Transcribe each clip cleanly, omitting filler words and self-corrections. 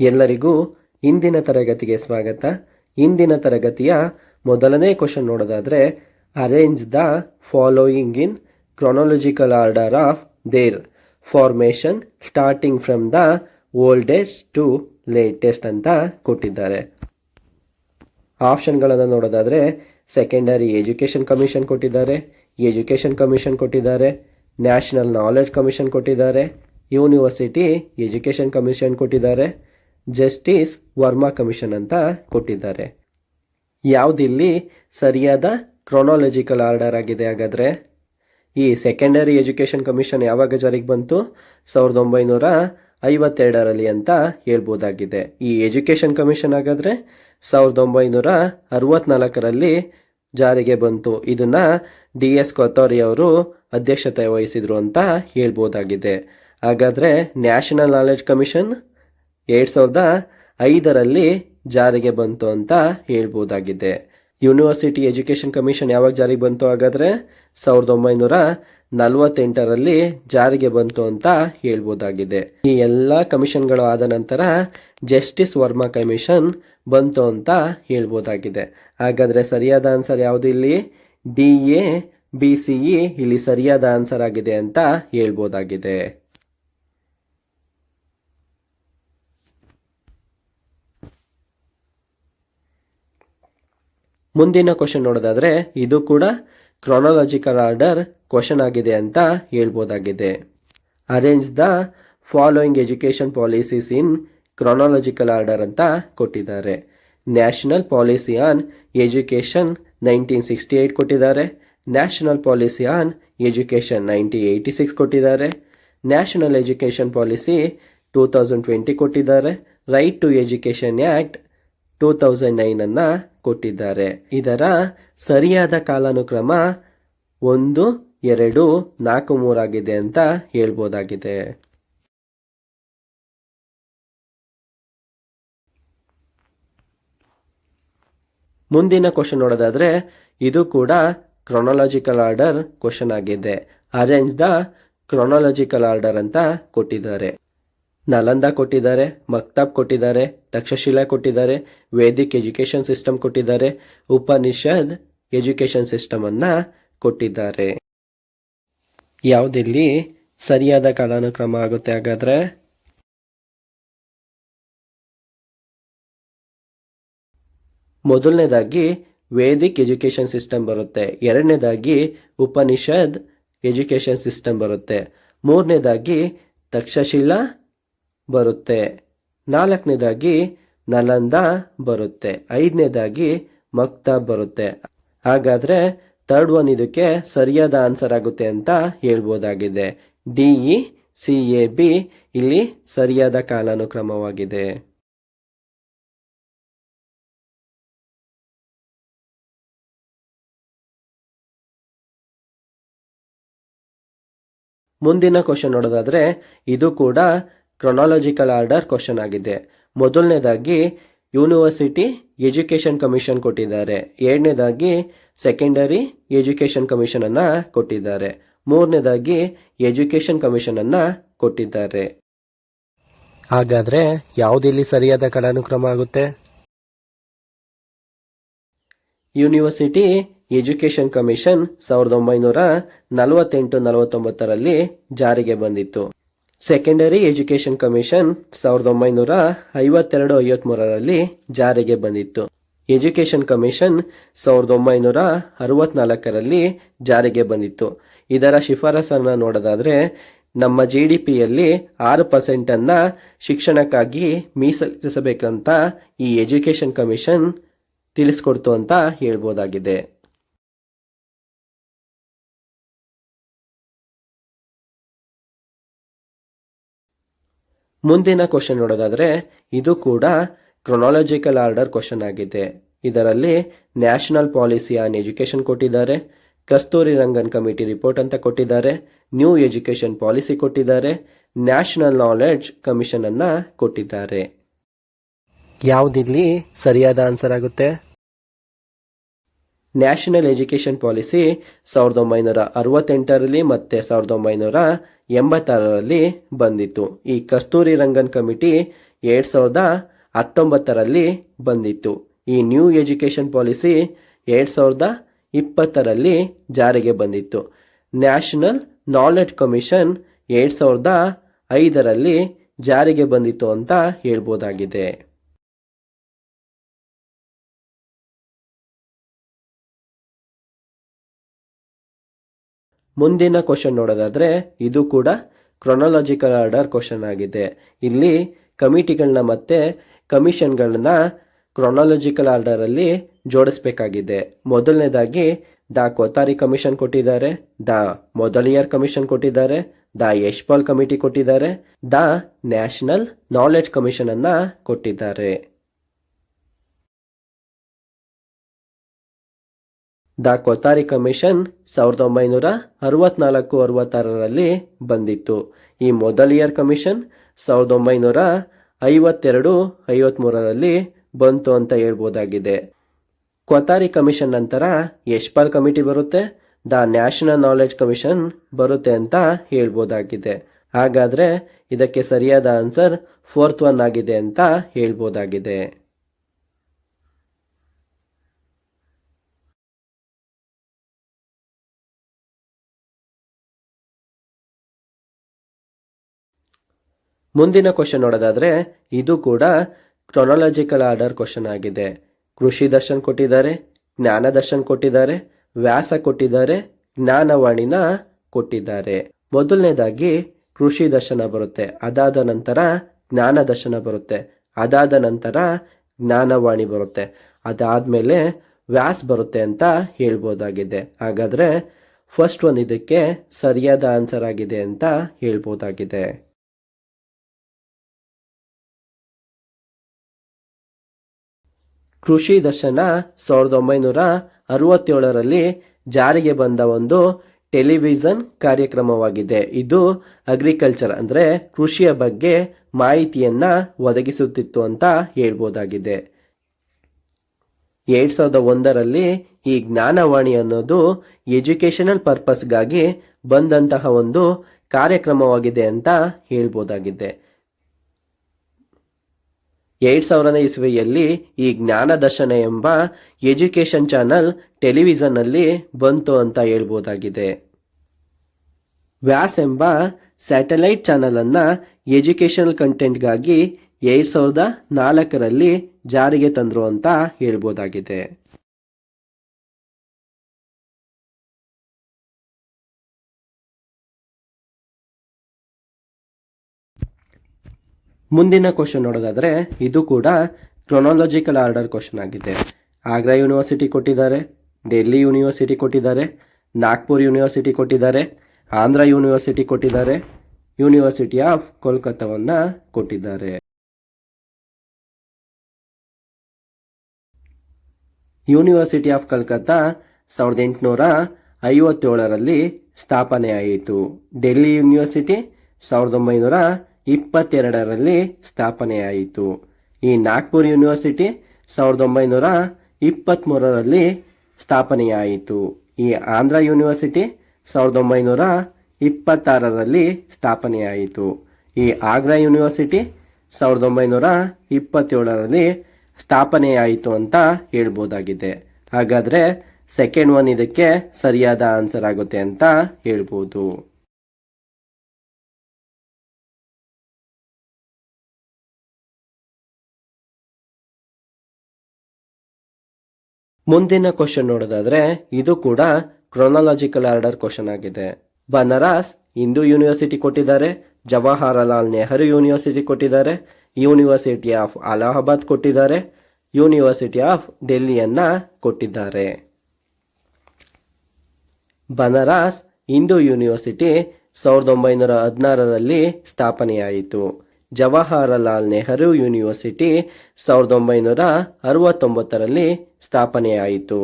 ಎಲ್ಲರಿಗೂ ಇಂದಿನ ತರಗತಿಗೆ ಸ್ವಾಗತ. ಇಂದಿನ ತರಗತಿಯ ಮೊದಲನೇ ಕ್ವಶನ್ ನೋಡೋದಾದರೆ, arrange the following in chronological order of their formation starting from the oldest to latest ಅಂತ ಕೊಟ್ಟಿದ್ದಾರೆ. ಆಪ್ಷನ್ಗಳನ್ನು ನೋಡೋದಾದರೆ ಸೆಕೆಂಡರಿ ಎಜುಕೇಷನ್ ಕಮಿಷನ್ ಕೊಟ್ಟಿದ್ದಾರೆ, ಎಜುಕೇಷನ್ ಕಮಿಷನ್ ಕೊಟ್ಟಿದ್ದಾರೆ, ನ್ಯಾಷನಲ್ ನಾಲೆಡ್ಜ್ ಕಮಿಷನ್ ಕೊಟ್ಟಿದ್ದಾರೆ, ಯೂನಿವರ್ಸಿಟಿ ಎಜುಕೇಷನ್ ಕಮಿಷನ್ ಕೊಟ್ಟಿದ್ದಾರೆ, ಜಸ್ಟಿಸ್ ವರ್ಮಾ ಕಮಿಷನ್ ಅಂತ ಕೊಟ್ಟಿದ್ದಾರೆ. ಯಾವುದಿಲ್ಲಿ ಸರಿಯಾದ ಕ್ರೊನಾಲಜಿಕಲ್ ಆರ್ಡರ್ ಆಗಿದೆ? ಹಾಗಾದರೆ ಈ ಸೆಕೆಂಡರಿ ಎಜುಕೇಷನ್ ಕಮಿಷನ್ ಯಾವಾಗ ಜಾರಿಗೆ ಬಂತು? 1952ರಲ್ಲಿ ಅಂತ ಹೇಳ್ಬೋದಾಗಿದೆ. ಈ ಎಜುಕೇಷನ್ ಕಮಿಷನ್ ಹಾಗಾದರೆ 1964ರಲ್ಲಿ ಜಾರಿಗೆ ಬಂತು. ಇದನ್ನು DS ಕೊಥಾರಿ ಅವರು ಅಧ್ಯಕ್ಷತೆ ವಹಿಸಿದ್ರು ಅಂತ ಹೇಳ್ಬೋದಾಗಿದೆ. ಹಾಗಾದರೆ ನ್ಯಾಷನಲ್ ನಾಲೆಡ್ಜ್ ಕಮಿಷನ್ 2005ರಲ್ಲಿ ಜಾರಿಗೆ ಬಂತು ಅಂತ ಹೇಳ್ಬೋದಾಗಿದೆ. ಯೂನಿವರ್ಸಿಟಿ ಎಜುಕೇಷನ್ ಕಮಿಷನ್ ಯಾವಾಗ ಜಾರಿಗೆ ಬಂತು? ಹಾಗಾದರೆ 1948ರಲ್ಲಿ ಜಾರಿಗೆ ಬಂತು ಅಂತ ಹೇಳ್ಬೋದಾಗಿದೆ. ಈ ಎಲ್ಲ ಕಮಿಷನ್ಗಳು ಆದ ನಂತರ ಜಸ್ಟಿಸ್ ವರ್ಮಾ ಕಮಿಷನ್ ಬಂತು ಅಂತ ಹೇಳ್ಬೋದಾಗಿದೆ. ಹಾಗಾದರೆ ಸರಿಯಾದ ಆನ್ಸರ್ ಯಾವುದು ಇಲ್ಲಿ? DABCE ಇಲ್ಲಿ ಸರಿಯಾದ ಆನ್ಸರ್ ಆಗಿದೆ ಅಂತ ಹೇಳ್ಬೋದಾಗಿದೆ. ಮುಂದಿನ ಕ್ವಶನ್ ನೋಡೋದಾದರೆ ಇದು ಕೂಡ ಕ್ರೊನಾಲಜಿಕಲ್ ಆರ್ಡರ್ ಕ್ವಶನ್ ಆಗಿದೆ ಅಂತ ಹೇಳ್ಬೋದಾಗಿದೆ. Arrange the following education policies in chronological order ಅಂತ ಕೊಟ್ಟಿದ್ದಾರೆ. ನ್ಯಾಷನಲ್ ಪಾಲಿಸಿ ಆನ್ ಎಜುಕೇಷನ್ 1968 ಕೊಟ್ಟಿದ್ದಾರೆ, ನ್ಯಾಷನಲ್ ಪಾಲಿಸಿ ಆನ್ ಎಜುಕೇಷನ್ 1986 ಕೊಟ್ಟಿದ್ದಾರೆ, ನ್ಯಾಷನಲ್ ಎಜುಕೇಷನ್ ಪಾಲಿಸಿ 2020 ಕೊಟ್ಟಿದ್ದಾರೆ, ರೈಟ್ ಟು ಎಜುಕೇಷನ್ ಆ್ಯಕ್ಟ್ 2009 ಅನ್ನು ಕೊಟ್ಟಿದ್ದಾರೆ. ಇದರ ಸರಿಯಾದ ಕಾಲಾನುಕ್ರಮ 1, 2, 4, 3 ಆಗಿದೆ ಅಂತ ಹೇಳ್ಬೋದಾಗಿದೆ. ಮುಂದಿನ ಕ್ವಶನ್ ನೋಡೋದಾದರೆ ಇದು ಕೂಡ ಕ್ರೊನಾಲಜಿಕಲ್ ಆರ್ಡರ್ ಕ್ವಶನ್ ಆಗಿದೆ. ಅರೇಂಜ್ ದ ಕ್ರೊನಾಲಜಿಕಲ್ ಆರ್ಡರ್ ಅಂತ ಕೊಟ್ಟಿದ್ದಾರೆ. ನಲಂದ ಕೊಟ್ಟಿದ್ದಾರೆ, ಮಕ್ತಾಬ್ ಕೊಟ್ಟಿದ್ದಾರೆ, ತಕ್ಷಶಿಲಾ ಕೊಟ್ಟಿದ್ದಾರೆ, ವೇದಿಕ್ ಎಜುಕೇಷನ್ ಸಿಸ್ಟಮ್ ಕೊಟ್ಟಿದ್ದಾರೆ, ಉಪನಿಷದ್ ಎಜುಕೇಷನ್ ಸಿಸ್ಟಮ್ ಅನ್ನ ಕೊಟ್ಟಿದ್ದಾರೆ. ಯಾವುದಿಲ್ಲಿ ಸರಿಯಾದ ಕಾಲಾನುಕ್ರಮ ಆಗುತ್ತೆ? ಹಾಗಾದ್ರೆ ಮೊದಲನೇದಾಗಿ ವೇದಿಕ್ ಎಜುಕೇಷನ್ ಸಿಸ್ಟಮ್ ಬರುತ್ತೆ, ಎರಡನೇದಾಗಿ ಉಪನಿಷದ್ ಎಜುಕೇಷನ್ ಸಿಸ್ಟಮ್ ಬರುತ್ತೆ, ಮೂರನೇದಾಗಿ ತಕ್ಷಶಿಲಾ ಬರುತ್ತೆ, ನಾಲ್ಕನೇದಾಗಿ ನಲಂದ ಬರುತ್ತೆ, ಐದನೇದಾಗಿ ಮಕ್ತಾಬ್ ಬರುತ್ತೆ. ಹಾಗಾದರೆ ಥರ್ಡ್ ಒನ್ ಇದಕ್ಕೆ ಸರಿಯಾದ ಆನ್ಸರ್ ಆಗುತ್ತೆ ಅಂತ ಹೇಳ್ಬೋದಾಗಿದೆ. DECAB ಇಲ್ಲಿ ಸರಿಯಾದ ಕಾಲಾನುಕ್ರಮವಾಗಿದೆ. ಮುಂದಿನ ಕ್ವಶನ್ ನೋಡೋದಾದರೆ ಇದು ಕೂಡ ಕ್ರೊನಾಲಜಿಕಲ್ ಆರ್ಡರ್ ಕ್ವಶನ್ ಆಗಿದೆ. ಮೊದಲನೇದಾಗಿ ಯೂನಿವರ್ಸಿಟಿ ಎಜುಕೇಷನ್ ಕಮಿಷನ್ ಕೊಟ್ಟಿದ್ದಾರೆ, ಎರಡನೇದಾಗಿ ಸೆಕೆಂಡರಿ ಎಜುಕೇಷನ್ ಕಮಿಷನ್ ಅನ್ನು ಕೊಟ್ಟಿದ್ದಾರೆ, ಮೂರನೇದಾಗಿ ಎಜುಕೇಷನ್ ಕಮಿಷನ್ ಅನ್ನು ಕೊಟ್ಟಿದ್ದಾರೆ. ಹಾಗಾದರೆ ಯಾವುದಿಲ್ಲಿ ಸರಿಯಾದ ಕಾಲಾನುಕ್ರಮ ಆಗುತ್ತೆ? ಯೂನಿವರ್ಸಿಟಿ ಎಜುಕೇಷನ್ ಕಮಿಷನ್ 1948-49ರಲ್ಲಿ ಜಾರಿಗೆ ಬಂದಿತ್ತು. ಸೆಕೆಂಡರಿ ಎಜುಕೇಷನ್ ಕಮಿಷನ್ 1952-53ರಲ್ಲಿ ಜಾರಿಗೆ ಬಂದಿತ್ತು. ಎಜುಕೇಷನ್ ಕಮಿಷನ್ 1964ರಲ್ಲಿ ಜಾರಿಗೆ ಬಂದಿತ್ತು. ಇದರ ಶಿಫಾರಸನ್ನು ನೋಡೋದಾದರೆ ನಮ್ಮ GDPಯಲ್ಲಿ 6% ಅನ್ನು ಶಿಕ್ಷಣಕ್ಕಾಗಿ ಮೀಸಲಿರಿಸಬೇಕಂತ ಈ ಎಜುಕೇಷನ್ ಕಮಿಷನ್ ತಿಳಿಸ್ಕೊಡ್ತು ಅಂತ ಹೇಳ್ಬೋದಾಗಿದೆ. ಮುಂದಿನ ಕ್ವಶನ್ ನೋಡೋದಾದರೆ ಇದು ಕೂಡ ಕ್ರೊನಾಲಜಿಕಲ್ ಆರ್ಡರ್ ಕ್ವಶನ್ ಆಗಿದೆ. ಇದರಲ್ಲಿ ನ್ಯಾಷನಲ್ ಪಾಲಿಸಿ ಆನ್ ಎಜುಕೇಷನ್ ಕೊಟ್ಟಿದ್ದಾರೆ, ಕಸ್ತೂರಿ ರಂಗನ್ ಕಮಿಟಿ ರಿಪೋರ್ಟ್ ಅಂತ ಕೊಟ್ಟಿದ್ದಾರೆ, ನ್ಯೂ ಎಜುಕೇಷನ್ ಪಾಲಿಸಿ ಕೊಟ್ಟಿದ್ದಾರೆ, ನ್ಯಾಷನಲ್ ನಾಲೆಡ್ಜ್ ಕಮಿಷನ್ ಅನ್ನು ಕೊಟ್ಟಿದ್ದಾರೆ. ಯಾವುದಿಲ್ಲಿ ಸರಿಯಾದ ಆನ್ಸರ್ ಆಗುತ್ತೆ? ನ್ಯಾಷನಲ್ ಎಜುಕೇಷನ್ ಪಾಲಿಸಿ 1968ರಲ್ಲಿ ಮತ್ತು 1986ರಲ್ಲಿ ಬಂದಿತ್ತು. ಈ ಕಸ್ತೂರಿ ರಂಗನ್ ಕಮಿಟಿ 2019ರಲ್ಲಿ ಬಂದಿತ್ತು. ಈ ನ್ಯೂ ಎಜುಕೇಷನ್ ಪಾಲಿಸಿ 2020ರಲ್ಲಿ ಜಾರಿಗೆ ಬಂದಿತ್ತು. ನ್ಯಾಷನಲ್ ನಾಲೆಡ್ಜ್ ಕಮಿಷನ್ 2005ರಲ್ಲಿ ಜಾರಿಗೆ ಬಂದಿತ್ತು ಅಂತ ಹೇಳ್ಬೋದಾಗಿದೆ. ಮುಂದಿನ ಕ್ವಶನ್ ನೋಡೋದಾದ್ರೆ ಇದು ಕೂಡ ಕ್ರೊನಾಲಜಿಕಲ್ ಆರ್ಡರ್ ಕ್ವಶನ್ ಆಗಿದೆ. ಇಲ್ಲಿ ಕಮಿಟಿಗಳನ್ನ ಮತ್ತೆ ಕಮಿಷನ್ಗಳನ್ನ ಕ್ರೊನಾಲಜಿಕಲ್ ಆರ್ಡರಲ್ಲಿ ಜೋಡಿಸ್ಬೇಕಾಗಿದೆ. ಮೊದಲನೇದಾಗಿ ದ ಕೊತಾರಿ ಕಮಿಷನ್ ಕೊಟ್ಟಿದ್ದಾರೆ, ದ ಮೊದಲಿಯರ್ ಕಮಿಷನ್ ಕೊಟ್ಟಿದ್ದಾರೆ, ದ ಯಶ್ಪಾಲ್ ಕಮಿಟಿ ಕೊಟ್ಟಿದ್ದಾರೆ, ದ ನ್ಯಾಷನಲ್ ನಾಲೆಡ್ಜ್ ಕಮಿಷನ್ ಅನ್ನ ಕೊಟ್ಟಿದ್ದಾರೆ. ದ ಕೊತಾರಿ ಕಮಿಷನ್ 1964-66ರಲ್ಲಿ ಬಂದಿತ್ತು. ಈ ಮೊದಲಿಯರ್ ಕಮಿಷನ್ 1952-53ರಲ್ಲಿ ಬಂತು ಅಂತ ಹೇಳ್ಬೋದಾಗಿದೆ. ಕೊತಾರಿ ಕಮಿಷನ್ ನಂತರ ಯಶ್ಪಾಲ್ ಕಮಿಟಿ ಬರುತ್ತೆ, ದ ನ್ಯಾಷನಲ್ ನಾಲೆಡ್ಜ್ ಕಮಿಷನ್ ಬರುತ್ತೆ ಅಂತ ಹೇಳ್ಬೋದಾಗಿದೆ. ಹಾಗಾದರೆ ಇದಕ್ಕೆ ಸರಿಯಾದ ಆನ್ಸರ್ 4th ಒನ್ ಆಗಿದೆ ಅಂತ ಹೇಳ್ಬೋದಾಗಿದೆ. ಮುಂದಿನ ಕ್ವಶನ್ ನೋಡೋದಾದ್ರೆ ಇದು ಕೂಡ ಕ್ರೊನಾಲಜಿಕಲ್ ಆರ್ಡರ್ ಕ್ವಶನ್ ಆಗಿದೆ. ಕೃಷಿ ದರ್ಶನ್ ಕೊಟ್ಟಿದ್ದಾರೆ, ಜ್ಞಾನ ದರ್ಶನ್ ಕೊಟ್ಟಿದ್ದಾರೆ, ವ್ಯಾಸ ಕೊಟ್ಟಿದ್ದಾರೆ, ಜ್ಞಾನವಾಣಿನ ಕೊಟ್ಟಿದ್ದಾರೆ. ಮೊದಲನೇದಾಗಿ ಕೃಷಿ ದರ್ಶನ ಬರುತ್ತೆ, ಅದಾದ ನಂತರ ಜ್ಞಾನ ದರ್ಶನ ಬರುತ್ತೆ, ಅದಾದ ನಂತರ ಜ್ಞಾನವಾಣಿ ಬರುತ್ತೆ, ಅದಾದಮೇಲೆ ವ್ಯಾಸ್ ಬರುತ್ತೆ ಅಂತ ಹೇಳ್ಬೋದಾಗಿದೆ. ಹಾಗಾದರೆ ಫಸ್ಟ್ ಒನ್ ಇದಕ್ಕೆ ಸರಿಯಾದ ಆನ್ಸರ್ ಆಗಿದೆ ಅಂತ ಹೇಳ್ಬೋದಾಗಿದೆ. ಕೃಷಿ ದರ್ಶನ 1967ರಲ್ಲಿ ಜಾರಿಗೆ ಬಂದ ಒಂದು ಟೆಲಿವಿಷನ್ ಕಾರ್ಯಕ್ರಮವಾಗಿದೆ. ಇದು ಅಗ್ರಿಕಲ್ಚರ್ ಅಂದರೆ ಕೃಷಿಯ ಬಗ್ಗೆ ಮಾಹಿತಿಯನ್ನ ಒದಗಿಸುತ್ತಿತ್ತು ಅಂತ ಹೇಳ್ಬೋದಾಗಿದೆ. 2001ರಲ್ಲಿ ಈ ಜ್ಞಾನವಾಣಿ ಅನ್ನೋದು ಎಜುಕೇಷನಲ್ ಪರ್ಪಸ್ಗಾಗಿ ಬಂದಂತಹ ಒಂದು ಕಾರ್ಯಕ್ರಮವಾಗಿದೆ ಅಂತ ಹೇಳ್ಬೋದಾಗಿದೆ. 2000ನೇ ಇಸ್ವಿಯಲ್ಲಿ ಈ ಜ್ಞಾನ ದರ್ಶನ ಎಂಬ ಎಜುಕೇಷನ್ ಚಾನಲ್ ಟೆಲಿವಿಷನ್ನಲ್ಲಿ ಬಂತು ಅಂತ ಹೇಳ್ಬೋದಾಗಿದೆ. ವ್ಯಾಸ್ ಎಂಬ ಸ್ಯಾಟಲೈಟ್ ಚಾನಲ್ ಅನ್ನ ಎಜುಕೇಷನಲ್ ಕಂಟೆಂಟ್ಗಾಗಿ 2004ರಲ್ಲಿ ಜಾರಿಗೆ ತಂದರು ಅಂತ ಹೇಳ್ಬೋದಾಗಿದೆ. ಮುಂದಿನ ಕ್ವಶನ್ ನೋಡೋದಾದ್ರೆ ಇದು ಕೂಡ ಕ್ರೊನಾಲಜಿಕಲ್ ಆರ್ಡರ್ ಕ್ವಶನ್ ಆಗಿದೆ. ಆಗ್ರಾ ಯೂನಿವರ್ಸಿಟಿ ಕೊಟ್ಟಿದ್ದಾರೆ, ಡೆಲ್ಲಿ ಯೂನಿವರ್ಸಿಟಿ ಕೊಟ್ಟಿದ್ದಾರೆ, ನಾಗ್ಪುರ್ ಯೂನಿವರ್ಸಿಟಿ ಕೊಟ್ಟಿದ್ದಾರೆ, ಆಂಧ್ರ ಯೂನಿವರ್ಸಿಟಿ ಕೊಟ್ಟಿದ್ದಾರೆ, ಯೂನಿವರ್ಸಿಟಿ ಆಫ್ ಕೋಲ್ಕತ್ತಾವನ್ನು ಕೊಟ್ಟಿದ್ದಾರೆ. ಯೂನಿವರ್ಸಿಟಿ ಆಫ್ ಕಲ್ಕತ್ತಾ 1857ರಲ್ಲಿ ಸ್ಥಾಪನೆಯಾಯಿತು. ಡೆಲ್ಲಿ ಯೂನಿವರ್ಸಿಟಿ 1922ರಲ್ಲಿ ಸ್ಥಾಪನೆಯಾಯಿತು. ಈ ನಾಗ್ಪುರ್ ಯೂನಿವರ್ಸಿಟಿ 1923ರಲ್ಲಿ ಸ್ಥಾಪನೆಯಾಯಿತು. ಈ ಆಂಧ್ರ ಯೂನಿವರ್ಸಿಟಿ 1926ರಲ್ಲಿ ಸ್ಥಾಪನೆಯಾಯಿತು. ಈ ಆಗ್ರಾ ಯೂನಿವರ್ಸಿಟಿ 1927ರಲ್ಲಿ ಸ್ಥಾಪನೆಯಾಯಿತು ಅಂತ ಹೇಳ್ಬೋದಾಗಿದೆ. ಹಾಗಾದರೆ ಸೆಕೆಂಡ್ ಒನ್ ಇದಕ್ಕೆ ಸರಿಯಾದ ಆನ್ಸರ್ ಆಗುತ್ತೆ ಅಂತ ಹೇಳ್ಬೋದು. ಮುಂದಿನ ಕ್ವಶನ್ ನೋಡೋದಾದ್ರೆ ಇದು ಕೂಡ ಕ್ರೊನಾಲಜಿಕಲ್ ಆರ್ಡರ್ ಕ್ವಶನ್ ಆಗಿದೆ. ಬನಾರಸ್ ಹಿಂದೂ ಯೂನಿವರ್ಸಿಟಿ ಕೊಟ್ಟಿದ್ದಾರೆ, ಜವಾಹರಲಾಲ್ ನೆಹರು ಯೂನಿವರ್ಸಿಟಿ ಕೊಟ್ಟಿದ್ದಾರೆ, ಯೂನಿವರ್ಸಿಟಿ ಆಫ್ ಅಲಹಾಬಾದ್ ಕೊಟ್ಟಿದ್ದಾರೆ, ಯೂನಿವರ್ಸಿಟಿ ಆಫ್ ಡೆಲ್ಲಿಯನ್ನ ಕೊಟ್ಟಿದ್ದಾರೆ. ಬನಾರಸ್ ಹಿಂದೂ ಯೂನಿವರ್ಸಿಟಿ 1916ರಲ್ಲಿ ಸ್ಥಾಪನೆಯಾಯಿತು. ಜವಾಹರಲಾಲ್ ನೆಹರು ಯೂನಿವರ್ಸಿಟಿ 1969ರಲ್ಲಿ ಸ್ಥಾಪನೆಯಾಯಿತು.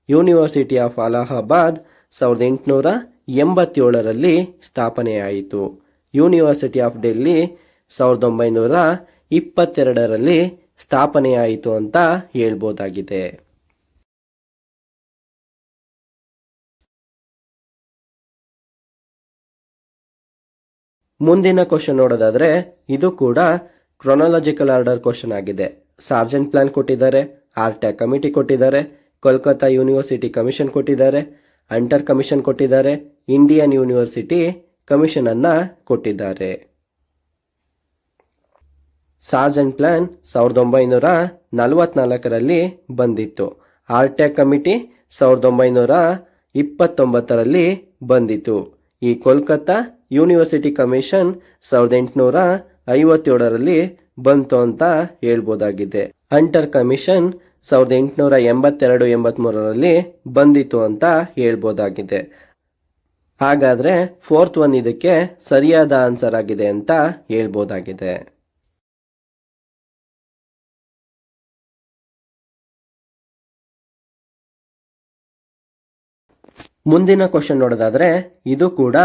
ಯೂನಿವರ್ಸಿಟಿ ಆಫ್ ಅಲಹಾಬಾದ್ 1887ರಲ್ಲಿ ಸ್ಥಾಪನೆಯಾಯಿತು. ಯೂನಿವರ್ಸಿಟಿ ಆಫ್ ಡೆಲ್ಲಿ 1922ರಲ್ಲಿ ಸ್ಥಾಪನೆಯಾಯಿತು ಅಂತ ಹೇಳ್ಬೋದಾಗಿದೆ. ಮುಂದಿನ ಕ್ವಶನ್ ನೋಡೋದಾದ್ರೆ ಇದು ಕೂಡ ಕ್ರೊನಾಲಜಿಕಲ್ ಆರ್ಡರ್ ಕ್ವಶನ್ ಆಗಿದೆ. ಸಾರ್ಜೆಂಟ್ ಪ್ಲಾನ್ ಕೊಟ್ಟಿದ್ದಾರೆ, ಆರ್ಟ್ಯಾಕ್ ಕಮಿಟಿ ಕೊಟ್ಟಿದ್ದಾರೆ, ಕೋಲ್ಕತ್ತಾ ಯೂನಿವರ್ಸಿಟಿ ಕಮಿಷನ್ ಕೊಟ್ಟಿದ್ದಾರೆ, ಅಂಟರ್ ಕಮಿಷನ್ ಕೊಟ್ಟಿದ್ದಾರೆ, ಇಂಡಿಯನ್ ಯೂನಿವರ್ಸಿಟಿ ಕಮಿಷನ್ ಅನ್ನ ಕೊಟ್ಟಿದ್ದಾರೆ. ಸಾರ್ಜೆಂಟ್ ಪ್ಲಾನ್ 1944ರಲ್ಲಿ ಬಂದಿತ್ತು. ಆರ್ಟ್ಯಾಕ್ ಕಮಿಟಿ 1929ರಲ್ಲಿ ಬಂದಿತು. ಈ ಕೋಲ್ಕತ್ತಾ ಯೂನಿವರ್ಸಿಟಿ ಕಮಿಷನ್ 1857ರಲ್ಲಿ ಬಂತು ಅಂತ ಹೇಳ್ಬೋದಾಗಿದೆ. ಅಂಟರ್ ಕಮಿಷನ್ 1882-83ರಲ್ಲಿ ಬಂದಿತು ಅಂತ ಹೇಳ್ಬೋದಾಗಿದೆ. ಹಾಗಾದ್ರೆ 4th ಒನ್ ಇದಕ್ಕೆ ಸರಿಯಾದ ಆನ್ಸರ್ ಆಗಿದೆ ಅಂತ ಹೇಳ್ಬೋದಾಗಿದೆ. ಮುಂದಿನ ಕ್ವಶನ್ ನೋಡೋದಾದ್ರೆ ಇದು ಕೂಡ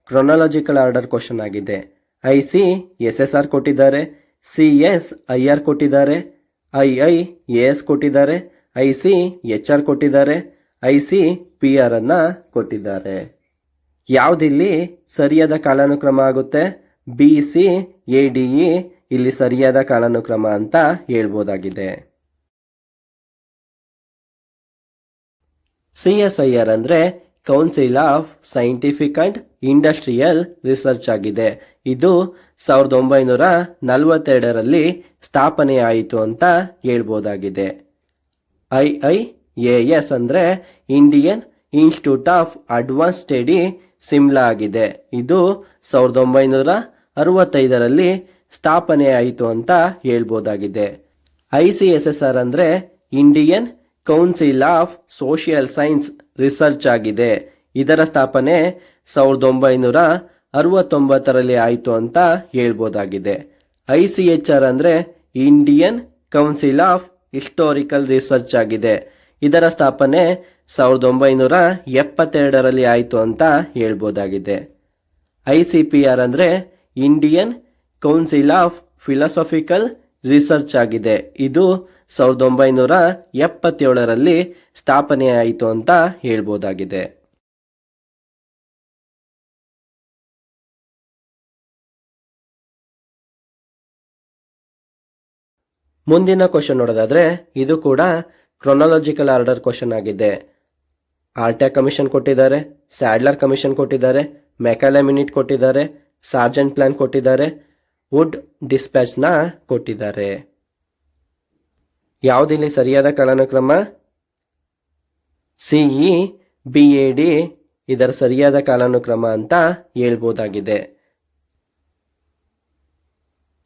ಕ್ರೊನಾಲಜಿಕಲ್ ಆರ್ಡರ್ ಕ್ವಶನ್ ಆಗಿದೆ. ICSSR ಕೊಟ್ಟಿದ್ದಾರೆ, CSIR ಕೊಟ್ಟಿದ್ದಾರೆ, IIAS ಕೊಟ್ಟಿದ್ದಾರೆ, ICHR ಕೊಟ್ಟಿದ್ದಾರೆ, ICPR ಅನ್ನ ಕೊಟ್ಟಿದ್ದಾರೆ. ಯಾವುದಿಲ್ಲಿ ಸರಿಯಾದ ಕಾಲಾನುಕ್ರಮ ಆಗುತ್ತೆ? BCADE ಇಲ್ಲಿ ಸರಿಯಾದ ಕಾಲಾನುಕ್ರಮ ಅಂತ ಹೇಳ್ಬೋದಾಗಿದೆ. CSIR ಅಂದ್ರೆ council of scientific and industrial research ಆಗಿದೆ. ಇದು 1942ರಲ್ಲಿ ಸ್ಥಾಪನೆಯಾಯಿತು ಅಂತ ಹೇಳ್ಬೋದಾಗಿದೆ. IIAS ಅಂದ್ರೆ Indian institute of advance study Simla ಆಗಿದೆ. ಇದು 1965ರಲ್ಲಿ ಸ್ಥಾಪನೆಯಾಯಿತು ಅಂತ ಹೇಳ್ಬೋದಾಗಿದೆ. ICSSR ಅಂದ್ರೆ Indian council of social science research ಆಗಿದೆ. ಇದರ ಸ್ಥಾಪನೆ 1969ರಲ್ಲಿ ಆಯಿತು ಅಂತ ಹೇಳ್ಬೋದಾಗಿದೆ. ICHR ಅಂದ್ರೆ Indian council of historical research ಆಗಿದೆ. ಇದರ ಸ್ಥಾಪನೆ 1972ರಲ್ಲಿ ಆಯಿತು ಅಂತ ಹೇಳ್ಬೋದಾಗಿದೆ. ICPR ಅಂದ್ರೆ Indian council of philosophical research ಆಗಿದೆ. ಇದು 1977ರಲ್ಲಿ ಸ್ಥಾಪನೆಯಾಯಿತು ಅಂತ ಹೇಳ್ಬೋದಾಗಿದೆ. ಮುಂದಿನ ಕ್ವಶನ್ ನೋಡೋದಾದ್ರೆ ಇದು ಕೂಡ ಕ್ರೊನಾಲಜಿಕಲ್ ಆರ್ಡರ್ ಕ್ವಶನ್ ಆಗಿದೆ. ಆರ್ಟ್ಯಾಕ್ ಕಮಿಷನ್ ಕೊಟ್ಟಿದ್ದಾರೆ, ಸ್ಯಾಡ್ಲರ್ ಕಮಿಷನ್ ಕೊಟ್ಟಿದ್ದಾರೆ, ಮೆಕಾಲೆ ಮಿನಿಟ್ ಕೊಟ್ಟಿದ್ದಾರೆ, ಸಾರ್ಜೆಂಟ್ ಪ್ಲಾನ್ ಕೊಟ್ಟಿದ್ದಾರೆ, ವುಡ್ ಡಿಸ್ಪ್ಯಾಚ್ನ ಕೊಟ್ಟಿದ್ದಾರೆ. ಯಾವುದಿಲ್ಲಿ ಸರಿಯಾದ ಕಾಲಾನುಕ್ರಮ? CEBAD ಇದರ ಸರಿಯಾದ ಕಾಲಾನುಕ್ರಮ ಅಂತ ಹೇಳ್ಬೋದಾಗಿದೆ.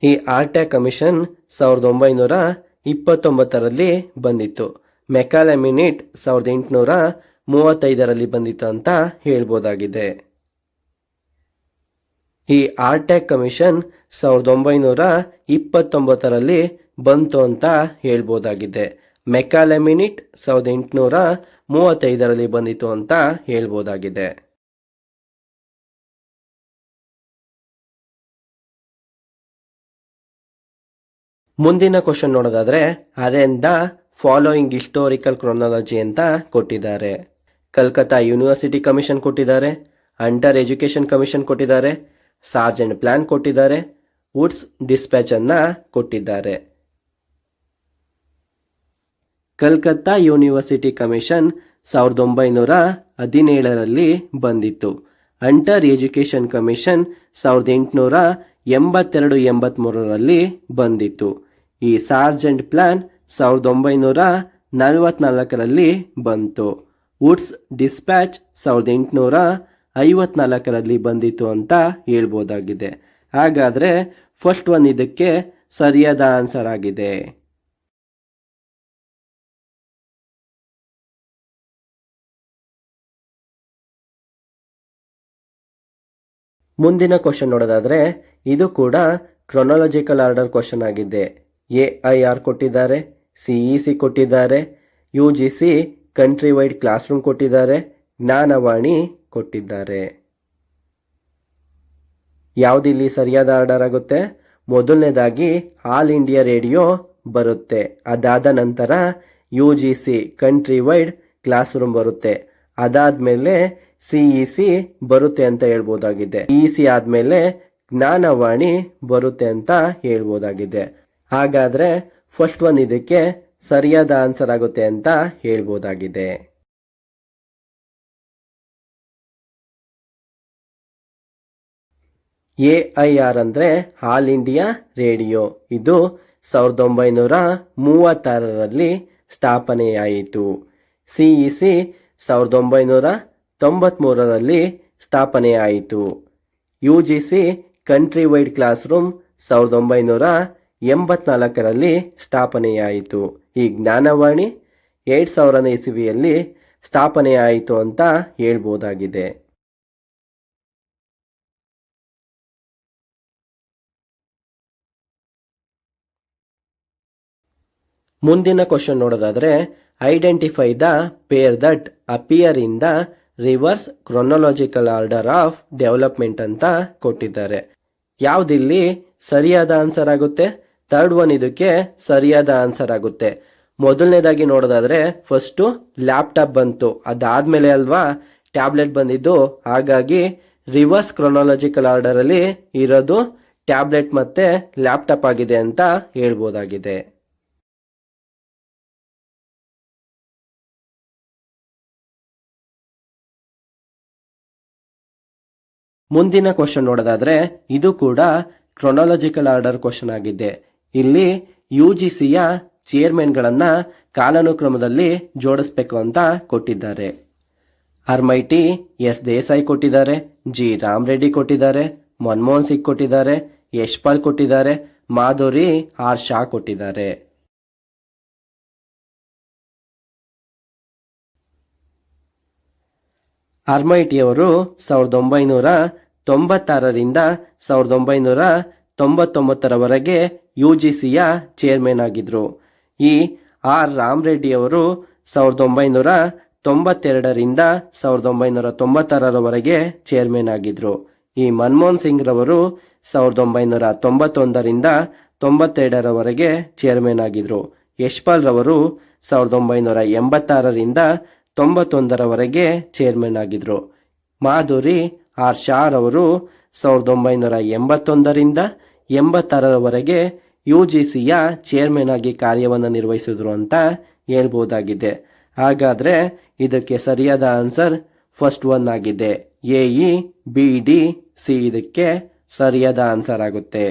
ಈ ಆರ್ಟ್ಯಾಕ್ ಕಮಿಷನ್ 1929ರಲ್ಲಿ ಬಂದಿತ್ತು. ಮೆಕಾಲೆ ಮಿನಿಟ್ 1835ರಲ್ಲಿ ಬಂದಿತ್ತು ಅಂತ ಹೇಳ್ಬೋದಾಗಿದೆ. ಈ ಆರ್ಟ್ಯಾಕ್ ಕಮಿಷನ್ 1929ರಲ್ಲಿ ಬಂತು ಅಂತ ಹೇಳ್ಬೋದಾಗಿದೆ. ಮೆಕಾಲೆ ಮಿನಿಟ್ 1835ರಲ್ಲಿ ಬಂದಿತು ಅಂತ ಹೇಳ್ಬೋದಾಗಿದೆ. ಮುಂದಿನ ಕ್ವಶನ್ ನೋಡೋದಾದ್ರೆ arrange the following historical chronology ಅಂತ ಕೊಟ್ಟಿದ್ದಾರೆ. ಕಲ್ಕತ್ತಾ ಯೂನಿವರ್ಸಿಟಿ ಕಮಿಷನ್ ಕೊಟ್ಟಿದ್ದಾರೆ, ಅಂಡರ್ ಎಜುಕೇಶನ್ ಕಮಿಷನ್ ಕೊಟ್ಟಿದ್ದಾರೆ, ಸಾರ್ಜೆಂಟ್ ಪ್ಲಾನ್ ಕೊಟ್ಟಿದ್ದಾರೆ, ವುಡ್ಸ್ ಡಿಸ್ಪ್ಯಾಚ್ ಅನ್ನ ಕೊಟ್ಟಿದ್ದಾರೆ. ಕಲ್ಕತ್ತಾ ಯೂನಿವರ್ಸಿಟಿ ಕಮಿಷನ್ 1917ರಲ್ಲಿ ಬಂದಿತ್ತು. ಅಂಟರ್ ಎಜುಕೇಶನ್ ಕಮಿಷನ್ 1882-83ರಲ್ಲಿ ಬಂದಿತ್ತು. ಈ ಸಾರ್ಜೆಂಟ್ ಪ್ಲಾನ್ 1944ರಲ್ಲಿ ಬಂತು. ವುಡ್ಸ್ ಡಿಸ್ಪ್ಯಾಚ್ 1854ರಲ್ಲಿ ಬಂದಿತ್ತು ಅಂತ ಹೇಳ್ಬೋದಾಗಿದೆ. ಹಾಗಾದರೆ ಫಸ್ಟ್ ಒನ್ ಇದಕ್ಕೆ ಸರಿಯಾದ ಆನ್ಸರ್ ಆಗಿದೆ. ಮುಂದಿನ ಕ್ವಶನ್ ನೋಡೋದಾದ್ರೆ ಇದು ಕೂಡ ಕ್ರೊನಾಲಜಿಕಲ್ ಆರ್ಡರ್ ಕ್ವಶನ್ ಆಗಿದೆ. AIR ಕೊಟ್ಟಿದ್ದಾರೆ, CEC ಕೊಟ್ಟಿದ್ದಾರೆ, UGC country wide class room ಕೊಟ್ಟಿದ್ದಾರೆ, ಜ್ಞಾನವಾಣಿ ಕೊಟ್ಟಿದ್ದಾರೆ. ಯಾವುದಿಲ್ಲಿ ಸರಿಯಾದ ಆರ್ಡರ್ ಆಗುತ್ತೆ? ಮೊದಲನೇದಾಗಿ ಆಲ್ ಇಂಡಿಯಾ ರೇಡಿಯೋ ಬರುತ್ತೆ. ಅದಾದ ನಂತರ UGC country wide class room ಬರುತ್ತೆ. ಅದಾದ್ಮೇಲೆ CEC ಬರುತ್ತೆ ಅಂತ ಹೇಳ್ಬೋದಾಗಿದೆ. CEC ಆದ್ಮೇಲೆ ಜ್ಞಾನವಾಣಿ ಬರುತ್ತೆ ಅಂತ ಹೇಳ್ಬೋದಾಗಿದೆ. ಹಾಗಾದರೆ ಫಸ್ಟ್ ಒನ್ ಇದಕ್ಕೆ ಸರಿಯಾದ ಆನ್ಸರ್ ಆಗುತ್ತೆ ಅಂತ ಹೇಳ್ಬೋದಾಗಿದೆ. AIR ಅಂದರೆ ಆಲ್ ಇಂಡಿಯಾ ರೇಡಿಯೋ. ಇದು 1936ರಲ್ಲಿ ಸ್ಥಾಪನೆಯಾಯಿತು. CEC 1993ರಲ್ಲಿ ಸ್ಥಾಪನೆಯಾಯಿತು. UGC country wide class room 1984ರಲ್ಲಿ ಸ್ಥಾಪನೆಯಾಯಿತು. ಈ ಜ್ಞಾನವಾಣಿ 2000ನೇ ಇಸವಿಯಲ್ಲಿ ಸ್ಥಾಪನೆಯಾಯಿತು ಅಂತ ಹೇಳ್ಬೋದಾಗಿದೆ. ಮುಂದಿನ ಕ್ವಶನ್ ನೋಡೋದಾದರೆ, identify the pair that appear in the reverse chronological order of development ಅಂತ ಕೊಟ್ಟಿದ್ದಾರೆ. ಯಾವುದಿಲ್ಲಿ ಸರಿಯಾದ ಆನ್ಸರ್ ಆಗುತ್ತೆ? ಥರ್ಡ್ ಒನ್ ಇದಕ್ಕೆ ಸರಿಯಾದ ಆನ್ಸರ್ ಆಗುತ್ತೆ. ಮೊದಲನೇದಾಗಿ ನೋಡೋದಾದರೆ ಫಸ್ಟು ಲ್ಯಾಪ್ಟಾಪ್ ಬಂತು, ಅದಾದಮೇಲೆ ಅಲ್ವಾ ಟ್ಯಾಬ್ಲೆಟ್ ಬಂದಿದ್ದು. ಹಾಗಾಗಿ ರಿವರ್ಸ್ ಕ್ರೊನಾಲಜಿಕಲ್ ಆರ್ಡರಲ್ಲಿ ಇರೋದು ಟ್ಯಾಬ್ಲೆಟ್ ಮತ್ತು ಲ್ಯಾಪ್ಟಾಪ್ ಆಗಿದೆ ಅಂತ ಹೇಳ್ಬೋದಾಗಿದೆ. ಮುಂದಿನ ಕ್ವಶನ್ ನೋಡೋದಾದರೆ ಇದು ಕೂಡ ಕ್ರೊನಾಲಜಿಕಲ್ ಆರ್ಡರ್ ಕ್ವಶನ್ ಆಗಿದೆ. ಇಲ್ಲಿ UGCಯ ಚೇರ್ಮನ್ಗಳನ್ನು ಕಾಲಾನುಕ್ರಮದಲ್ಲಿ ಜೋಡಿಸ್ಬೇಕು ಅಂತ ಕೊಟ್ಟಿದ್ದಾರೆ. RMIT S ದೇಸಾಯಿ ಕೊಟ್ಟಿದ್ದಾರೆ, G ರಾಮ್ ರೆಡ್ಡಿ ಕೊಟ್ಟಿದ್ದಾರೆ, ಮನಮೋಹನ್ ಸಿಂಗ್ ಕೊಟ್ಟಿದ್ದಾರೆ, ಯಶ್ಪಾಲ್ ಕೊಟ್ಟಿದ್ದಾರೆ, ಮಾಧುರಿ R ಶಾ ಕೊಟ್ಟಿದ್ದಾರೆ. RMIT ಅವರು 1996ರಿಂದ 1999ರವರೆಗೆ UGCಯ ಚೇರ್ಮನ್ ಆಗಿದ್ದರು. ಈ ರಾಮ್ ರೆಡ್ಡಿ ಅವರು 1992ರಿಂದ 1996ರವರೆಗೆ ಚೇರ್ಮನ್ ಆಗಿದ್ದರು. ಈ ಮನಮೋಹನ್ ಸಿಂಗ್ ರವರು 1991ರಿಂದ 92ರವರೆಗೆ ಚೇರ್ಮನ್ ಆಗಿದ್ದರು. ಯಶ್ಪಾಲ್ ರವರು 1986ರಿಂದ 91ರವರೆಗೆ ಚೇರ್ಮನ್ ಆಗಿದ್ದರು. ಮಾಧುರಿ R ಶಾ ರವರು 1981ರಿಂದ 86ರವರೆಗೆ UGCಯ ಚೇರ್ಮನ್ ಆಗಿ ಕಾರ್ಯವನ್ನು ನಿರ್ವಹಿಸಿದ್ರು ಅಂತ ಹೇಳ್ಬೋದಾಗಿದೆ. ಹಾಗಾದರೆ ಇದಕ್ಕೆ ಸರಿಯಾದ ಆನ್ಸರ್ ಫಸ್ಟ್ ಒನ್ ಆಗಿದೆ. AEBDC ಇದಕ್ಕೆ ಸರಿಯಾದ ಆನ್ಸರ್ ಆಗುತ್ತೆ.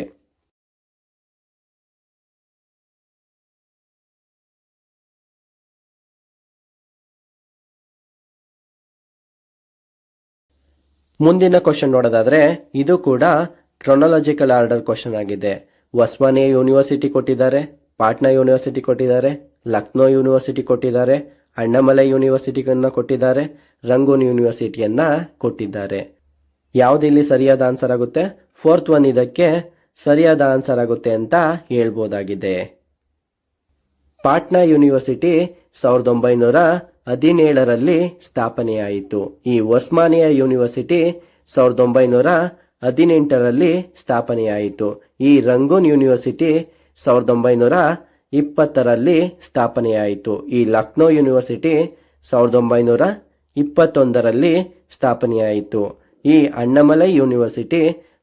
ಮುಂದಿನ ಕ್ವಶನ್ ನೋಡೋದಾದರೆ ಇದು ಕೂಡ ಕ್ರೊನಾಲಜಿಕಲ್ ಆರ್ಡರ್ ಕ್ವಶನ್ ಆಗಿದೆ. ಒಸ್ಮಾನಿಯಾ ಯೂನಿವರ್ಸಿಟಿ ಕೊಟ್ಟಿದ್ದಾರೆ, ಪಾಟ್ನಾ ಯೂನಿವರ್ಸಿಟಿ ಕೊಟ್ಟಿದ್ದಾರೆ, ಲಕ್ನೋ ಯೂನಿವರ್ಸಿಟಿ ಕೊಟ್ಟಿದ್ದಾರೆ, ಅಣ್ಣಾಮಲೈ ಯೂನಿವರ್ಸಿಟಿಯನ್ನು ಕೊಟ್ಟಿದ್ದಾರೆ, ರಂಗೂನ್ ಯೂನಿವರ್ಸಿಟಿಯನ್ನು ಕೊಟ್ಟಿದ್ದಾರೆ. ಯಾವುದಿಲ್ಲಿ ಸರಿಯಾದ ಆನ್ಸರ್ ಆಗುತ್ತೆ? ಫೋರ್ತ್ ಒನ್ ಇದಕ್ಕೆ ಸರಿಯಾದ ಆನ್ಸರ್ ಆಗುತ್ತೆ ಅಂತ ಹೇಳ್ಬೋದಾಗಿದೆ. ಪಾಟ್ನಾ ಯೂನಿವರ್ಸಿಟಿ 1917ರಲ್ಲಿ ಸ್ಥಾಪನೆಯಾಯಿತು. ಈ ಒಸ್ಮಾನಿಯಾ ಯೂನಿವರ್ಸಿಟಿ 1918ರಲ್ಲಿ ಸ್ಥಾಪನೆಯಾಯಿತು. ಈ ರಂಗೂನ್ ಯೂನಿವರ್ಸಿಟಿ 1920ರಲ್ಲಿ ಸ್ಥಾಪನೆಯಾಯಿತು. ಈ ಲಕ್ನೋ ಯೂನಿವರ್ಸಿಟಿ 1921ರಲ್ಲಿ ಸ್ಥಾಪನೆಯಾಯಿತು. ಈ ಅಣ್ಣಾಮಲೈ ಯೂನಿವರ್ಸಿಟಿ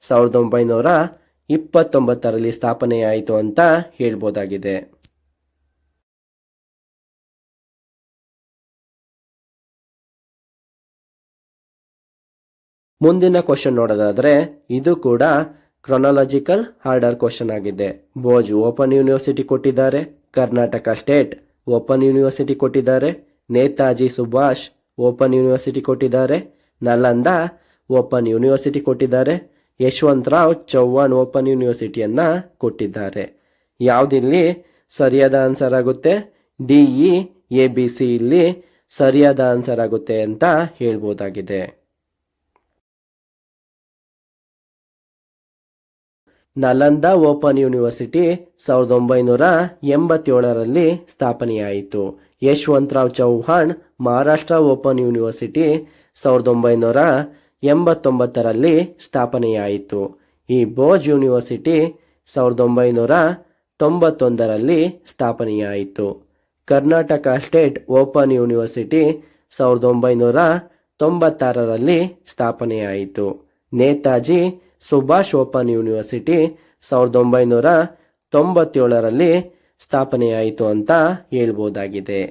1929ರಲ್ಲಿ ಸ್ಥಾಪನೆಯಾಯಿತು ಅಂತ ಹೇಳ್ಬೋದಾಗಿದೆ. ಮುಂದಿನ ಕ್ವಶನ್ ನೋಡೋದಾದರೆ ಇದು ಕೂಡ ಕ್ರೊನಾಲಜಿಕಲ್ ಆರ್ಡರ್ ಕ್ವಶನ್ ಆಗಿದೆ. ಬೋಜ್ ಓಪನ್ ಯೂನಿವರ್ಸಿಟಿ ಕೊಟ್ಟಿದ್ದಾರೆ, ಕರ್ನಾಟಕ ಸ್ಟೇಟ್ ಓಪನ್ ಯೂನಿವರ್ಸಿಟಿ ಕೊಟ್ಟಿದ್ದಾರೆ, ನೇತಾಜಿ ಸುಭಾಷ್ ಓಪನ್ ಯೂನಿವರ್ಸಿಟಿ ಕೊಟ್ಟಿದ್ದಾರೆ, ನಲಂದಾ ಓಪನ್ ಯೂನಿವರ್ಸಿಟಿ ಕೊಟ್ಟಿದ್ದಾರೆ, ಯಶವಂತರಾವ್ ಚೌಹಾಣ್ ಓಪನ್ ಯೂನಿವರ್ಸಿಟಿಯನ್ನು ಕೊಟ್ಟಿದ್ದಾರೆ. ಯಾವುದಿಲ್ಲಿ ಸರಿಯಾದ ಆನ್ಸರ್ ಆಗುತ್ತೆ? DEABC ಇಲ್ಲಿ ಸರಿಯಾದ ಆನ್ಸರ್ ಆಗುತ್ತೆ ಅಂತ ಹೇಳ್ಬೋದಾಗಿದೆ. ನಲಂದಾ ಓಪನ್ ಯೂನಿವರ್ಸಿಟಿ 1987ರಲ್ಲಿ ಸ್ಥಾಪನೆಯಾಯಿತು. ಯಶವಂತರಾವ್ ಚೌಹಾಣ್ ಮಹಾರಾಷ್ಟ್ರ ಓಪನ್ ಯೂನಿವರ್ಸಿಟಿ 1989ರಲ್ಲಿ ಸ್ಥಾಪನೆಯಾಯಿತು. ಈ ಬೋಜ್ ಯೂನಿವರ್ಸಿಟಿ 1991ರಲ್ಲಿ ಸ್ಥಾಪನೆಯಾಯಿತು. ಕರ್ನಾಟಕ ಸ್ಟೇಟ್ ಓಪನ್ ಯೂನಿವರ್ಸಿಟಿ 1996ರಲ್ಲಿ ಸ್ಥಾಪನೆಯಾಯಿತು. ನೇತಾಜಿ ಸುಭಾಷ್ ಓಪನ್ ಯೂನಿವರ್ಸಿಟಿ 1997ರಲ್ಲಿ ಸ್ಥಾಪನೆಯಾಯಿತು ಅಂತ ಹೇಳ್ಬೋದಾಗಿದೆ.